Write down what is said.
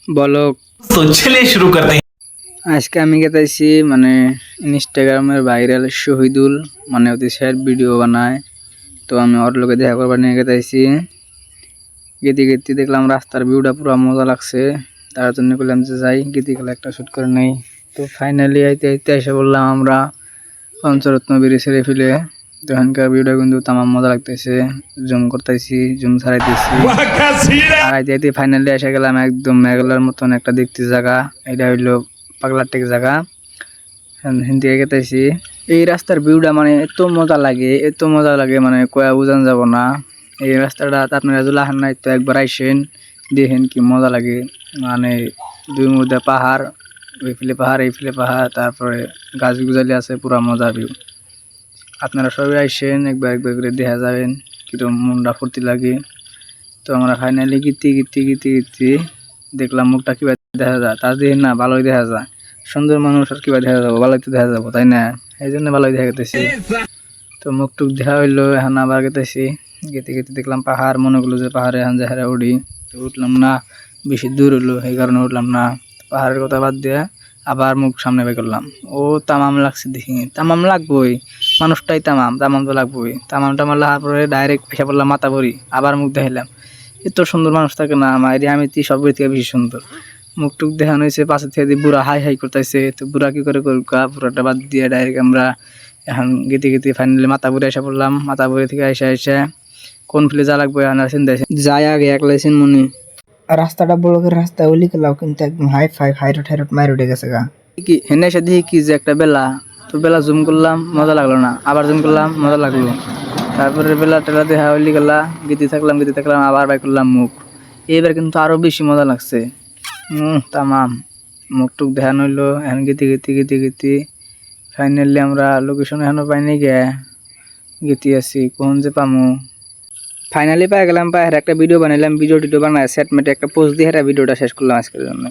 বলো। तो चलिए शुरू करते हैं। আজকে আমি গেতাইছি মানে ইনস্টাগ্রামের ভাইরাল শহীদুল মানে ওদের স্যার ভিডিও বানায়, তো আমি ওর লোকে দেখা করবার নিয়ে গেতাইছি। গেতে গেতে দেখলাম রাস্তার ভিউটা পুরো মজা লাগছে, তার জন্য বললাম যে যাই গেতে গেলে একটা শ্যুট করে নেই। তো ফাইনালি আইতে আইতে এসে বললাম আমরা পঞ্চরত্ন ব্রিজ ছেড়ে ফেলে। তো এখানকার ভিউটা কিন্তু তামাম মজা লাগতেছে, জুম করতেছি, জুম ছাড়াইতেছি, আর আইতে আইতে ফাইনালি এসে গেলাম একদম মেঘলার মতন একটা দেখতে জায়গা। এটা হইলো পাগলার টেক জায়গা, হিন্দি গেতেছি। এই রাস্তার ভিউটা মানে এত মজা লাগে, এত মজা লাগে মানে কয়া বোঝানো যাব না। এই রাস্তাটা আপনারা যদি আহেন নাই তো একবার আইসেন, দেখেন কি মজা লাগে। মানে দুই মধ্যে পাহাড়, ওই ফেলে পাহাড় এই ফেলে পাহাড়, তারপরে গাছ গুজালি আছে, পুরা মজা ভিউ। আপনারা সবাই আইসেন, একবার একবার করে দেখা যাবেন, কিরকম মনটা ফুর্তি লাগে। তো আমরা finally Giti Giti Giti Giti দেখলাম মুখটা কিবা দেখা যায়, তার দিয়ে না ভালোই দেখা যায়। সুন্দর মানুষ আর কিবা দেখা যাবো, ভালোই তো দেখা যাবো, তাই না? এই জন্য ভালোই দেখা গেতেছি। তো মুখ টুক দেখা হইলো, এখন আবার গেতেছি। গেতে গেতে দেখলাম পাহাড়, মনে করলো যে পাহাড়ে এখন যাহারা উঠি, তো উঠলাম না, বেশি দূর হলো এই কারণে উঠলাম না। পাহাড়ের কথা বাদ দিয়ে আবার মুখ সামনে বের করলাম। ও তামাম লাগছে, দেখি তামাম লাগবোই, মানুষটাই তামাম, তামাম তো লাগবোই। তামাম টামাম লাগার পরে ডাইরেক্ট এসে পড়লাম মাথা ভরি, আবার মুখ দেখাইলাম। এত সুন্দর মানুষ থাকে না আমার, আমি সব থেকে বেশি সুন্দর। মুখ টুক দেখানো হয়েছে, পাশে থেকে বুড়া হাই হাই করতেছে। তো বুড়া কি করে করুকা, পুরাটা বাদ দিয়ে ডাইরেক্ট আমরা এখন গেতে গেতে ফাইনালি মাথা ভরে এসে পড়লাম। মাথা ভরে থেকে এসে কোন ফিলে যা লাগবে আনার চিন্তা যাই আগে একলাইছেন মনে। রাস্তাটা বড় করে রাস্তা ওলি গেলাও কিন্তু একদম হাই রোড মাইর উঠে গেছে গা। কি হেনে এসে দেখি কি যে একটা বেলা, তো বেলা জুম করলাম মজা লাগলো না, আবার জুম করলাম মজা লাগলো। তারপরে বেলা টেলা দেখা হইলি গেলা, গীতি থাকলাম আবার বাই করলাম মুখ। এইবার কিন্তু আরো বেশি মজা লাগছে। তামাম মুখ টুক দেখানো হইলো। এখন গীতি ফাইনালি আমরা লোকেশন এখনো পাইনি গীতি আছি, কোন যে পামু। ফাইনালি পাই গেলাম, পাই একটা ভিডিও বানাইলাম, ভিডিও বানায় সেট মেটে একটা পোস্ট দিয়ে ভিডিওটা শেষ করলাম আজকের জন্য।